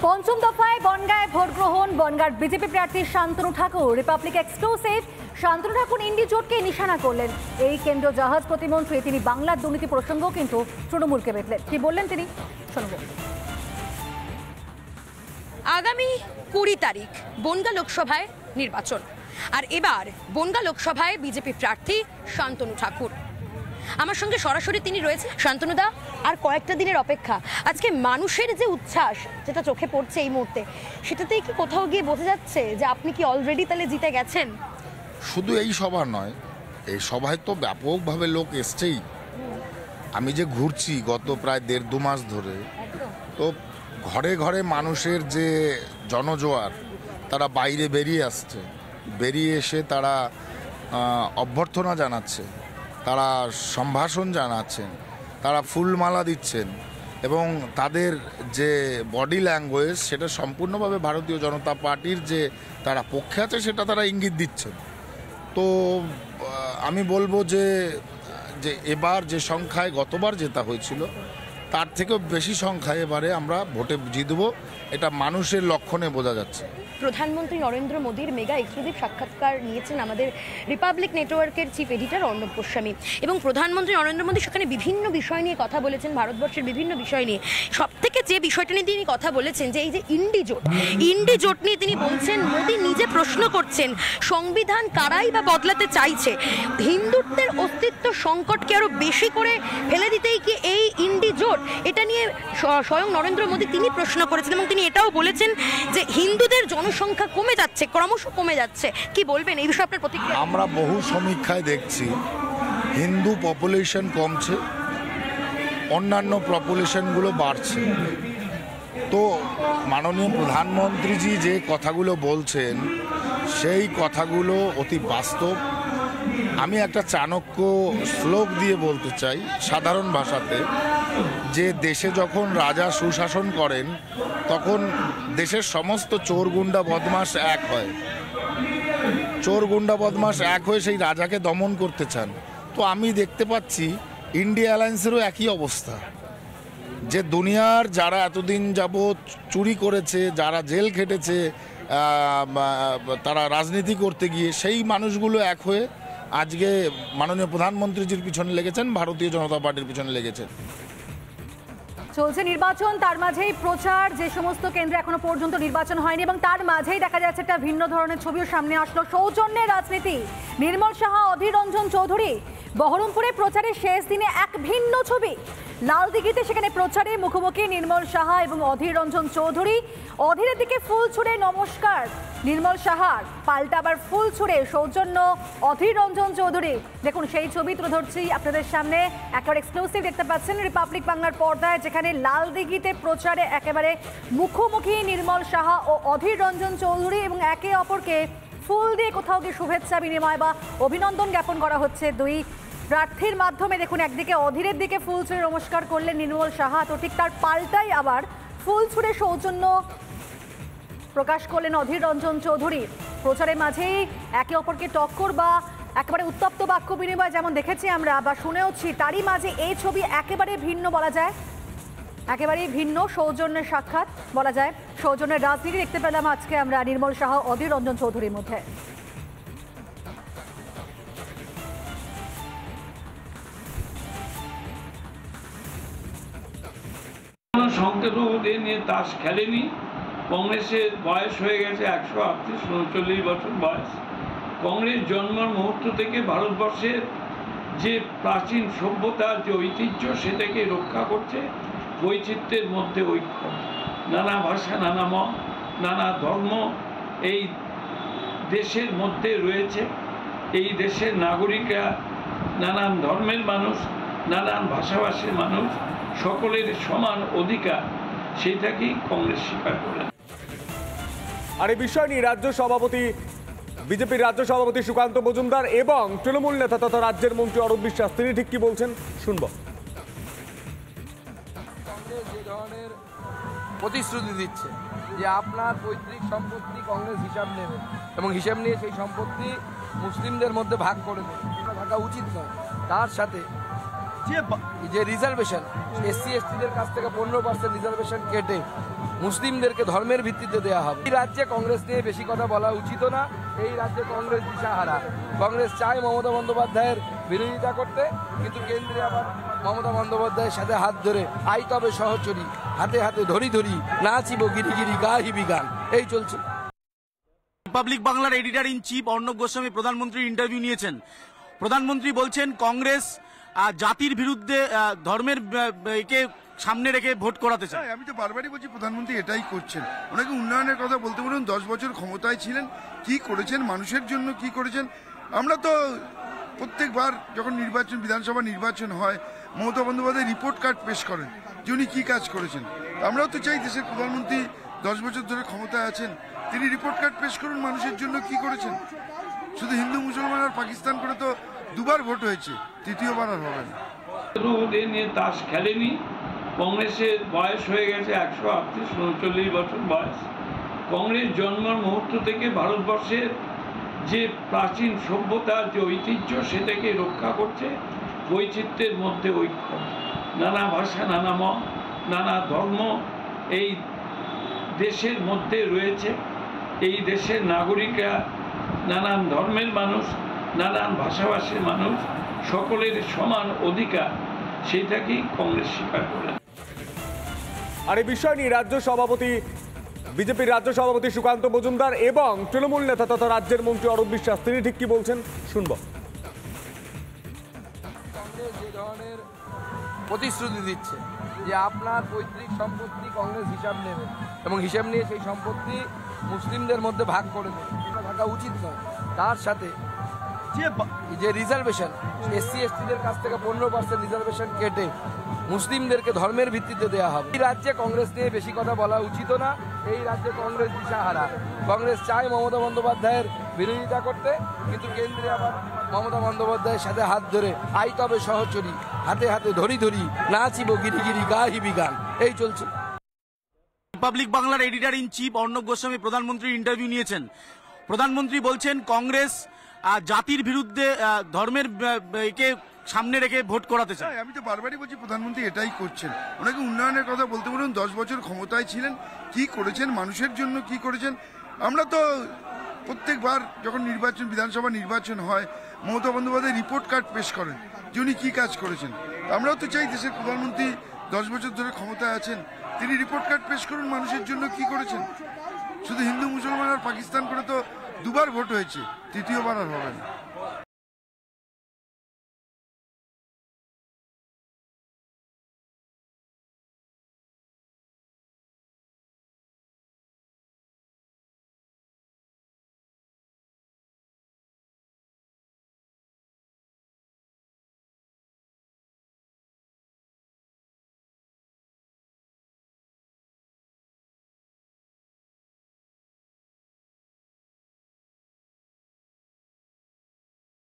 পঞ্চম দফায় বনগাঁয় ভোট গ্রহণ। বনগাঁর বিজেপি প্রার্থী শান্তনু ঠাকুর রিপাবলিক এক্সক্লুসিভ। শান্তনু ঠাকুর ইন্ডি জোটকে নিশানা করলেন। এই কেন্দ্রীয় জাহাজ প্রতিমন্ত্রী তিনি বাংলার দুর্নীতি প্রসঙ্গও কিন্তু তৃণমূলকে বেঁধলেন। কি বললেন তিনি শুনব। আগামী 20 তারিখ বনগাঁ লোকসভায় নির্বাচন, আর এবার বনগাঁ লোকসভায় বিজেপি প্রার্থী শান্তনু ঠাকুর। আমার সঙ্গে সরাসরি তিনি রয়েছে। শান্তনুদা, আর কয়েকটা দিনের অপেক্ষা। আজকে মানুষের যে উচ্ছ্বাস যেটা চোখে পড়ছে এই মুহূর্তে, সেটাতেই কি কোথাও গিয়ে বোঝা যাচ্ছে যে আপনি কি অলরেডি তাহলে জিতে গেছেন? শুধু এই সভা নয়, এই সভায় তো ব্যাপকভাবে লোক এসছেই। আমি যে ঘুরছি গত প্রায় 1.5-2 মাস ধরে, তো ঘরে ঘরে মানুষের যে জনজোয়ার, তারা বাইরে বেরিয়ে আসছে, বেরিয়ে এসে তারা অভ্যর্থনা জানাচ্ছে, তারা সম্ভাষণ জানাচ্ছেন, তারা ফুলমালা দিচ্ছেন এবং তাদের যে বডি ল্যাঙ্গুয়েজ সেটা সম্পূর্ণভাবে ভারতীয় জনতা পার্টির যে তারা পক্ষে আছে সেটা তারা ইঙ্গিত দিচ্ছেন। তো আমি বলবো যে এবার যে সংখ্যায় গতবার জেতা হয়েছিল তার থেকেও বেশি সংখ্যায় এবারে আমরা ভোটে জিতব, এটা মানুষের লক্ষণে বোঝা যাচ্ছে। প্রধানমন্ত্রী নরেন্দ্র মোদীর মেগা এক্সক্লুসিভ সাক্ষাৎকার নিয়েছেন আমাদের রিপাবলিক নেটওয়ার্কের চিফ এডিটর অর্ণব গোস্বামী, এবং প্রধানমন্ত্রী নরেন্দ্র মোদী সেখানে বিভিন্ন বিষয় নিয়ে কথা বলেছেন, ভারতবর্ষের বিভিন্ন বিষয় নিয়ে। সব থেকে যে বিষয়টা নিয়ে তিনি কথা বলেছেন যে এই যে ইন্ডি জোট নিয়ে তিনি বলছেন, মোদী নিজে প্রশ্ন করছেন সংবিধান কারাই বা বদলাতে চাইছে, হিন্দুত্বের অস্তিত্ব সংকটকে আরো বেশি করে ফেলে দিতেই কি এই ইন্ডি জোট? এটা নিয়ে স্বয়ং নরেন্দ্র মোদী তিনি প্রশ্ন করেছেন এবং তিনি এটাও বলেছেন যে হিন্দুদের জনসংখ্যা কমে যাচ্ছে, ক্রমশ কমে যাচ্ছে। কি বলবেন এই বিষয়ে আপনার প্রতিক্রিয়া? আমরা বহু সমীক্ষায় দেখছি হিন্দু পপুলেশন কমছে, অন্যান্য পপুলেশনগুলো বাড়ছে। তো মাননীয় প্রধানমন্ত্রীজি যে কথাগুলো বলছেন সেই কথাগুলো অতি বাস্তব। আমি একটা চাণক্য শ্লোক দিয়ে বলতে চাই সাধারণ ভাষাতে, যে দেশে যখন রাজা সুশাসন করেন তখন দেশের সমস্ত চোর গুন্ডা বদমাশ এক হয়, চোর গুন্ডা বদমাশ এক হয়ে সেই রাজাকে দমন করতে চান। তো আমি দেখতে পাচ্ছি ইন্ডিয়া অ্যালায়েন্সেরও একই অবস্থা, যে দুনিয়ার যারা এতদিন যাবৎ চুরি করেছে, যারা জেল খেটেছে, তারা রাজনীতি করতে গিয়ে সেই মানুষগুলো এক হয়ে আজকে মাননীয় প্রধানমন্ত্রীজির পিছনে লেগেছেন, ভারতীয় জনতা পার্টির পিছনে লেগেছেন। চলছে নির্বাচন, তার মাঝেই প্রচার। যে সমস্ত কেন্দ্রে এখনো পর্যন্ত নির্বাচন হয়নি এবং তার মাঝেই দেখা যাচ্ছে একটা ভিন্ন ধরনের ছবিও সামনে আসলো। সৌজন্যের রাজনীতি, নির্মল সাহা, অধীর রঞ্জন চৌধুরী। বহরমপুরে প্রচারের শেষ দিনে এক ভিন্ন ছবি। লালদিঘিতে সেখানে প্রচারে মুখোমুখি নির্মল সাহা এবং অধীর রঞ্জন চৌধুরী। অধীরের দিকে ফুল ছুঁড়ে নমস্কার নির্মল সাহার, পাল্টা আবার ফুল ছুঁড়ে সৌজন্য অধীর রঞ্জন চৌধুরী। দেখুন সেই ছবি তুলে ধরছি আপনাদের সামনে, একেবারে এক্সক্লুসিভ দেখতে পাচ্ছেন রিপাবলিক বাংলার পর্দায়, যেখানে লালদিঘিতে প্রচারে একেবারে মুখোমুখি নির্মল সাহা ও অধীর রঞ্জন চৌধুরী এবং একে অপরকে ফুল দিয়ে কোথাও গিয়ে শুভেচ্ছা বিনিময় বা অভিনন্দন জ্ঞাপন করা হচ্ছে দুই প্রার্থীর মাধ্যমে। দেখুন একদিকে অধীরের দিকে ফুল ছুঁড়ে নমস্কার করলেন নির্মল সাহা, তো ঠিক তার পাল্টাই আবার ফুল ছুঁড়ে সৌজন্য প্রকাশ করলেন অধীর রঞ্জন চৌধুরী। প্রচারের মাঝেই একে অপরকে টক্কর বা একেবারে উত্তপ্ত বাক্য বিনিময় যেমন দেখেছি আমরা বা শুনেওছি, তারই মাঝে এই ছবি একেবারে ভিন্ন বলা যায়, একেবারেই ভিন্ন সৌজন্যের সাক্ষাৎ বলা যায়। সৌজন্যের রাজনীতি দেখতে পেলাম আজকে আমরা নির্মল সাহা অধীর রঞ্জন চৌধুরীর মধ্যে। সংখ্যালঘুদের নিয়ে তাস খেলেনি। কংগ্রেসের বয়স হয়ে গেছে 138-39 বছর বয়স। কংগ্রেস জন্মের মুহূর্ত থেকে ভারতবর্ষের যে প্রাচীন সভ্যতার যে ঐতিহ্য সেটাকে রক্ষা করছে। বৈচিত্র্যের মধ্যে ঐক্য, নানা ভাষা, নানা মত, নানা ধর্ম এই দেশের মধ্যে রয়েছে। এই দেশের নাগরিকরা নানান ধর্মের মানুষ, নানান ভাষাভাষীর মানুষ, সকলের সমান অধিকার, সেটাকেই কংগ্রেস স্বীকার করে। আর এই বিষয় নিয়ে বিজেপির রাজ্য সভাপতি সুকান্ত মজুমদার এবং তৃণমূল নেতা তথা রাজ্যের মন্ত্রী অরূপ বিশ্বাস তিনি ঠিক কি বলছেন শুনব। কংগ্রেস যে ধরনের প্রতিশ্রুতি দিচ্ছে যে আপনার পৈতৃক সম্পত্তি কংগ্রেস হিসাব নেবে এবং হিসাব নিয়ে সেই সম্পত্তি মুসলিমদের মধ্যে ভাগ করে দেবে, থাকা উচিত নয়। তার সাথে যে রিজার্ভেশন, SC ST দের কাছ থেকে 15% রিজার্ভেশন কেটে মুসলিমদেরকে ধর্মের ভিত্তিতে দেওয়া হবে। এই রাজ্যে কংগ্রেস নিয়ে বেশি কথা বলা উচিত না। এই রাজ্যে কংগ্রেস দিশাহারা। কংগ্রেস চায় মমতা বন্দ্যোপাধ্যায়ের বিরোধিতা করতে, কিন্তু কেন্দ্রে আবার মমতা বন্দ্যোপাধ্যায়ের সাথে হাত ধরে আই তবে সহচরী, হাতে হাতে ধরি ধরি নাচিব গিরি গিরি গাহিবি গান, এই চলছে। রিপাবলিক বাংলার editor in chief Arnab Goswami প্রধানমন্ত্রীর ইন্টারভিউ নিয়েছেন। প্রধানমন্ত্রী বলছেন কংগ্রেস জাতির বিরুদ্ধে ধর্মের কে সামনে রেখে ভোট করাতে চায়। আমি তো বারবারই বলছি প্রধানমন্ত্রী এটাই করছেন। ওনাকে উন্নয়নের কথা বলতে বলুন, 10 বছর ক্ষমতায় ছিলেন, কি করেছেন, মানুষের জন্য কি করেছেন। আমরা তো প্রত্যেকবার যখন বিধানসভা নির্বাচন হয়, মমতা বন্দ্যোপাধ্যায় রিপোর্ট কার্ড পেশ করেন যে উনি কি কাজ করেছেন। আমরাও তো চাই দেশের প্রধানমন্ত্রী 10 বছর ধরে ক্ষমতায় আছেন, তিনি রিপোর্ট কার্ড পেশ করুন মানুষের জন্য কি করেছেন। শুধু হিন্দু মুসলমান আর পাকিস্তান করে তো দুবার ভোট হয়েছে, তৃতীয়বার আর হবে না। নিয়ে তাস খেলেনি। কংগ্রেসের বয়স হয়ে গেছে 138-39 বছর বয়স। কংগ্রেস জন্মের মুহূর্ত থেকে ভারতবর্ষের যে প্রাচীন সভ্যতার যে ঐতিহ্য সেটাকে রক্ষা করছে। বৈচিত্র্যের মধ্যে ঐক্য, নানা ভাষা, নানা মত, নানা ধর্ম এই দেশের মধ্যে রয়েছে। এই দেশের নাগরিকরা নানান ধর্মের মানুষ, নানান ভাষাভাষীর মানুষ, সকলের সমান অধিকার, সেটাকেই কংগ্রেস স্বীকার করে। আর এই বিষয় নিয়ে বিজেপির রাজ্য সভাপতি সুকান্ত মজুমদার এবং তৃণমূল নেতা তথা রাজ্যের মন্ত্রী অরূপ বিশ্বাস তিনি ঠিক কি বলছেন শুনব। কংগ্রেস যে ধরনের প্রতিশ্রুতি দিচ্ছে যে আপনার পৈতৃক সম্পত্তি কংগ্রেস হিসাব নেবে এবং হিসাব নিয়ে সেই সম্পত্তি মুসলিমদের মধ্যে ভাগ করে দেবে, এটা থাকা উচিত নয়। তার সাথে যে রিজার্ভেশন, SC ST-দের কাছ থেকে 15% রিজার্ভেশন কেটে মুসলিমদেরকে ধর্মের ভিত্তিতে দেওয়া হবে। এই রাজ্যে কংগ্রেস নিয়ে বেশি কথা বলা উচিত না। এই রাজ্যে কংগ্রেস দিশাহারা। কংগ্রেস চায় মমতা বন্দ্যোপাধ্যায়ের বিরোধিতা করতে, কিন্তু কেন্দ্রে আবার মমতা বন্দ্যোপাধ্যায়ের সাথে হাত ধরে আই তবে সহচরী, হাতে হাতে ধরি ধরি নাচিব গিরি গিরি গাহিবি গান, এই চলছে। রিপাবলিক বাংলার editor in chief Arnab Goswami প্রধানমন্ত্রীর ইন্টারভিউ নিয়েছেন। প্রধানমন্ত্রী বলছেন কংগ্রেস জাতির বিরুদ্ধে ধর্মের কে সামনে রেখে ভোট করাতে চায়। আমি তো বারবারই বলছি প্রধানমন্ত্রী এটাই করছেন। ওনাকে উন্নয়নের কথা বলতে বলুন, 10 বছর ক্ষমতায় ছিলেন, কি করেছেন, মানুষের জন্য কি করেছেন। আমরা তো প্রত্যেকবার যখন বিধানসভা নির্বাচন হয়, মমতা বন্দ্যোপাধ্যায় রিপোর্ট কার্ড পেশ করেন যে উনি কি কাজ করেছেন। আমরাও তো চাই দেশের প্রধানমন্ত্রী 10 বছর ধরে ক্ষমতায় আছেন, তিনি রিপোর্ট কার্ড পেশ করুন মানুষের জন্য কি করেছেন। শুধু হিন্দু মুসলমান আর পাকিস্তান করে তো দুবার ভোট হয়েছে, তৃতীয়বার আর হবে না।